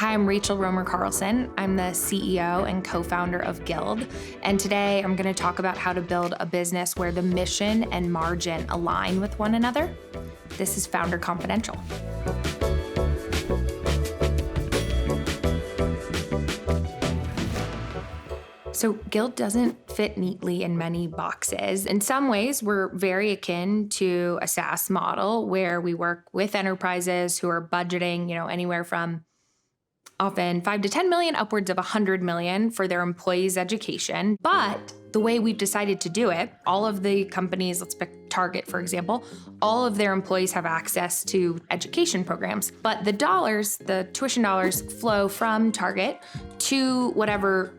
Hi, I'm Rachel Romer Carlson. I'm the CEO and co-founder of Guild. And today I'm going to talk about how to build a business where the mission and margin align with one another. This is Founder Confidential. So Guild doesn't fit neatly in many boxes. In some ways, we're very akin to a SaaS model where we work with enterprises who are budgeting, anywhere from often 5 to 10 million, upwards of 100 million for their employees' education. But the way we've decided to do it, all of the companies, let's pick Target, for example, all of their employees have access to education programs. But the dollars, the tuition dollars, flow from Target to whatever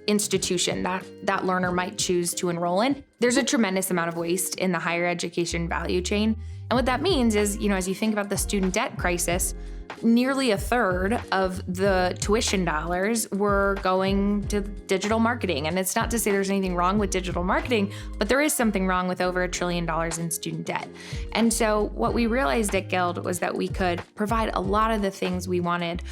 institution that learner might choose to enroll in. There's a tremendous amount of waste in the higher education value chain. And what that means is, as you think about the student debt crisis, nearly a third of the tuition dollars were going to digital marketing. And it's not to say there's anything wrong with digital marketing, but there is something wrong with over $1 trillion in student debt. And so what we realized at Guild was that we could provide a lot of the things we wanted,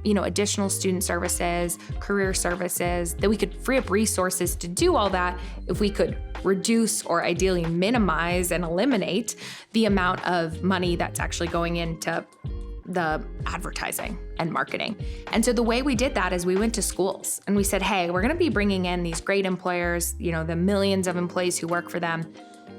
additional student services, career services, that we could free up resources to do all that if we could reduce or ideally minimize and eliminate the amount of money that's actually going into the advertising and marketing. And so the way we did that is we went to schools and we said, hey, we're going to be bringing in these great employers, the millions of employees who work for them,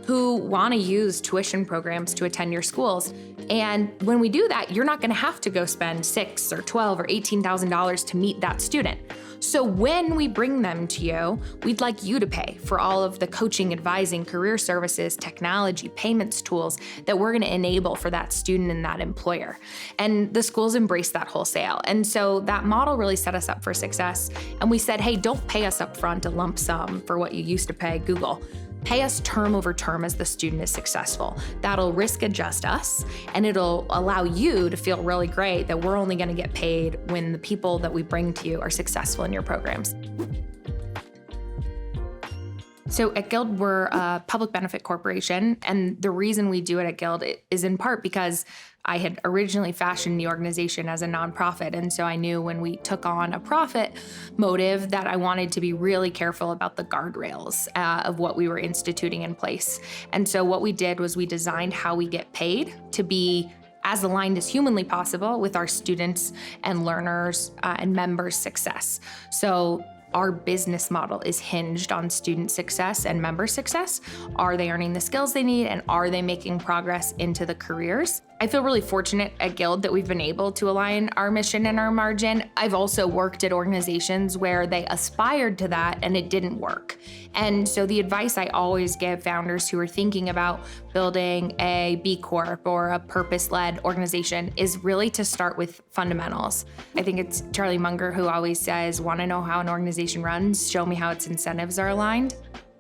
who want to use tuition programs to attend your schools. And when we do that, you're not going to have to go spend $6,000 or $12,000 or $18,000 to meet that student. So when we bring them to you, we'd like you to pay for all of the coaching, advising, career services, technology, payments tools that we're going to enable for that student and that employer. And the schools embrace that wholesale. And so that model really set us up for success. And we said, hey, don't pay us upfront a lump sum for what you used to pay Google. Pay us term over term as the student is successful. That'll risk adjust us, and it'll allow you to feel really great that we're only going to get paid when the people that we bring to you are successful in your programs. So at Guild, we're a public benefit corporation, and the reason we do it at Guild is in part because I had originally fashioned the organization as a nonprofit, and so I knew when we took on a profit motive that I wanted to be really careful about the guardrails of what we were instituting in place. And so what we did was we designed how we get paid to be as aligned as humanly possible with our students and learners and members' success. So our business model is hinged on student success and member success. Are they earning the skills they need, and are they making progress into the careers? I feel really fortunate at Guild that we've been able to align our mission and our margin. I've also worked at organizations where they aspired to that and it didn't work. And so the advice I always give founders who are thinking about building a B Corp or a purpose-led organization is really to start with fundamentals. I think it's Charlie Munger who always says, want to know how an organization runs? Show me how its incentives are aligned.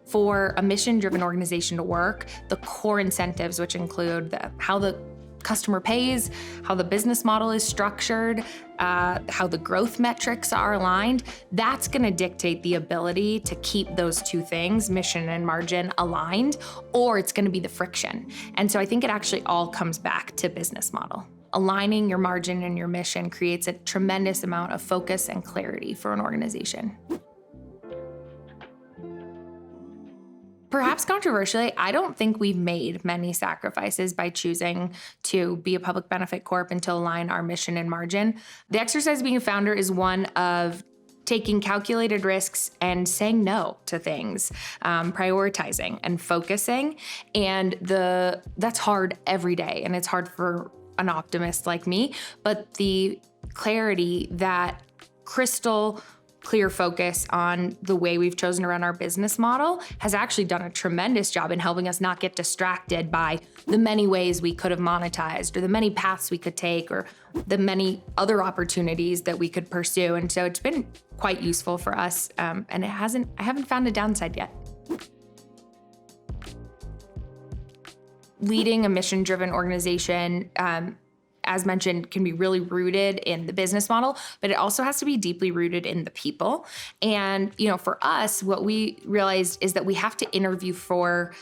For a mission-driven organization to work, the core incentives, which include how the customer pays, how the business model is structured, how the growth metrics are aligned, that's going to dictate the ability to keep those two things, mission and margin, aligned, or it's going to be the friction. And so I think it actually all comes back to business model. Aligning your margin and your mission creates a tremendous amount of focus and clarity for an organization. Perhaps controversially, I don't think we've made many sacrifices by choosing to be a public benefit corp and to align our mission and margin. The exercise of being a founder is one of taking calculated risks and saying no to things, prioritizing and focusing. And that's hard every day, and it's hard for an optimist like me, but the clarity, that crystal clear focus on the way we've chosen to run our business model has actually done a tremendous job in helping us not get distracted by the many ways we could have monetized or the many paths we could take or the many other opportunities that we could pursue. And so it's been quite useful for us, and I haven't found a downside yet. Leading a mission-driven organization as mentioned, can be really rooted in the business model, but it also has to be deeply rooted in the people. And, for us, what we realized is that we have to interview for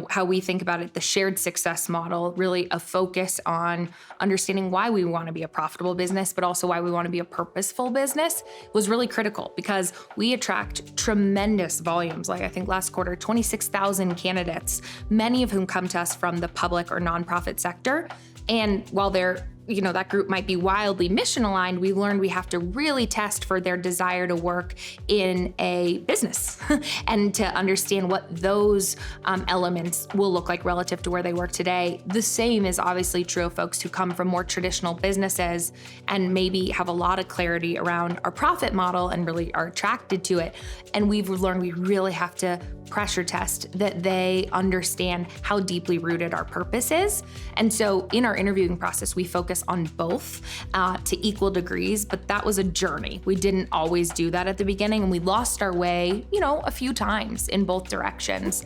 how we think about it, the shared success model, really a focus on understanding why we want to be a profitable business, but also why we want to be a purposeful business was really critical because we attract tremendous volumes. Like I think last quarter, 26,000 candidates, many of whom come to us from the public or nonprofit sector. And while they're that group might be wildly mission aligned, we learned we have to really test for their desire to work in a business and to understand what those elements will look like relative to where they work today. The same is obviously true of folks who come from more traditional businesses and maybe have a lot of clarity around our profit model and really are attracted to it. And we've learned we really have to pressure test that they understand how deeply rooted our purpose is. And so in our interviewing process, we focus on both to equal degrees, but that was a journey. We didn't always do that at the beginning, and we lost our way, a few times in both directions.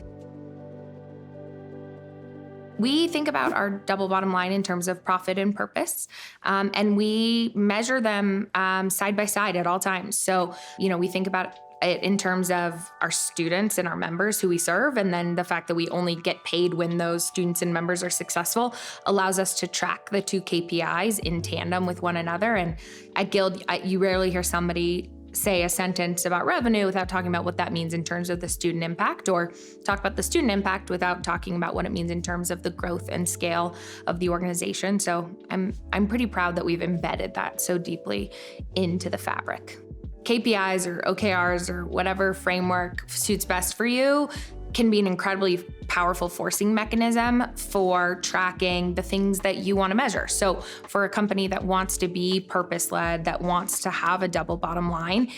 We think about our double bottom line in terms of profit and purpose, and we measure them side by side at all times. So, we think about it in terms of our students and our members who we serve, and then the fact that we only get paid when those students and members are successful allows us to track the two KPIs in tandem with one another. And at Guild, you rarely hear somebody say a sentence about revenue without talking about what that means in terms of the student impact, or talk about the student impact without talking about what it means in terms of the growth and scale of the organization. So I'm pretty proud that we've embedded that so deeply into the fabric. KPIs or OKRs or whatever framework suits best for you can be an incredibly powerful forcing mechanism for tracking the things that you want to measure. So for a company that wants to be purpose-led, that wants to have a double bottom line,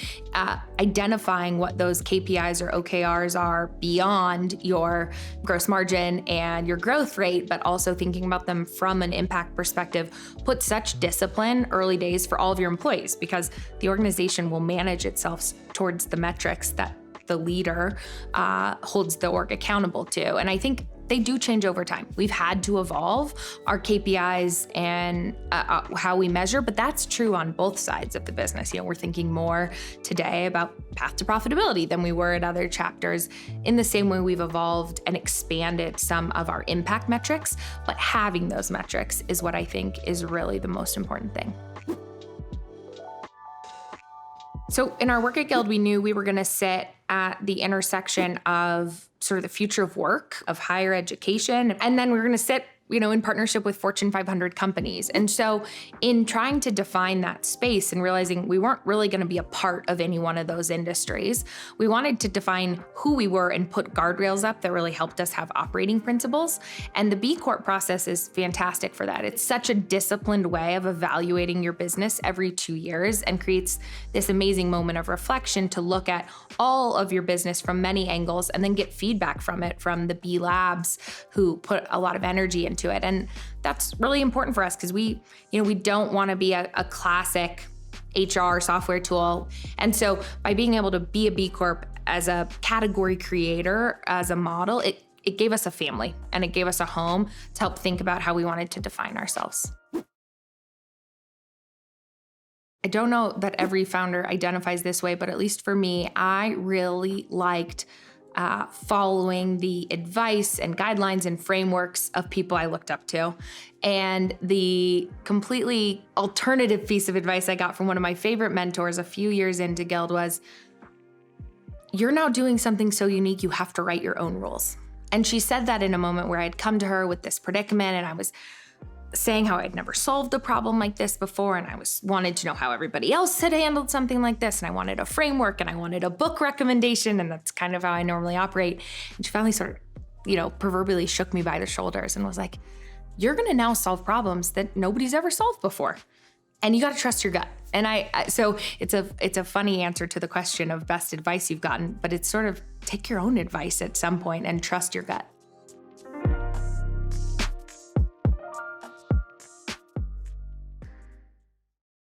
identifying what those KPIs or OKRs are beyond your gross margin and your growth rate, but also thinking about them from an impact perspective, puts such discipline early days for all of your employees, because the organization will manage itself towards the metrics that the leader holds the org accountable to. And I think they do change over time. We've had to evolve our KPIs and how we measure, but that's true on both sides of the business. We're thinking more today about path to profitability than we were at other chapters, in the same way we've evolved and expanded some of our impact metrics, but having those metrics is what I think is really the most important thing. So in our work at Guild, we knew we were going to sit at the intersection of sort of the future of work, of higher education, and then we were going to sit in partnership with Fortune 500 companies. And so in trying to define that space and realizing we weren't really going to be a part of any one of those industries, we wanted to define who we were and put guardrails up that really helped us have operating principles. And the B Corp process is fantastic for that. It's such a disciplined way of evaluating your business every 2 years and creates this amazing moment of reflection to look at all of your business from many angles and then get feedback from it from the B Labs who put a lot of energy into it. And that's really important for us because we don't want to be a classic HR software tool. And so by being able to be a B Corp as a category creator, as a model, it gave us a family and it gave us a home to help think about how we wanted to define ourselves. I don't know that every founder identifies this way, but at least for me, I really liked following the advice and guidelines and frameworks of people I looked up to. And the completely alternative piece of advice I got from one of my favorite mentors a few years into Guild was, you're now doing something so unique, you have to write your own rules. And she said that in a moment where I'd come to her with this predicament and I was saying how I'd never solved a problem like this before, and I wanted to know how everybody else had handled something like this, and I wanted a framework, and I wanted a book recommendation, and that's kind of how I normally operate. And she finally sort of, proverbially shook me by the shoulders and was like, you're gonna now solve problems that nobody's ever solved before, and you gotta trust your gut. And so it's a funny answer to the question of best advice you've gotten, but it's sort of take your own advice at some point and trust your gut.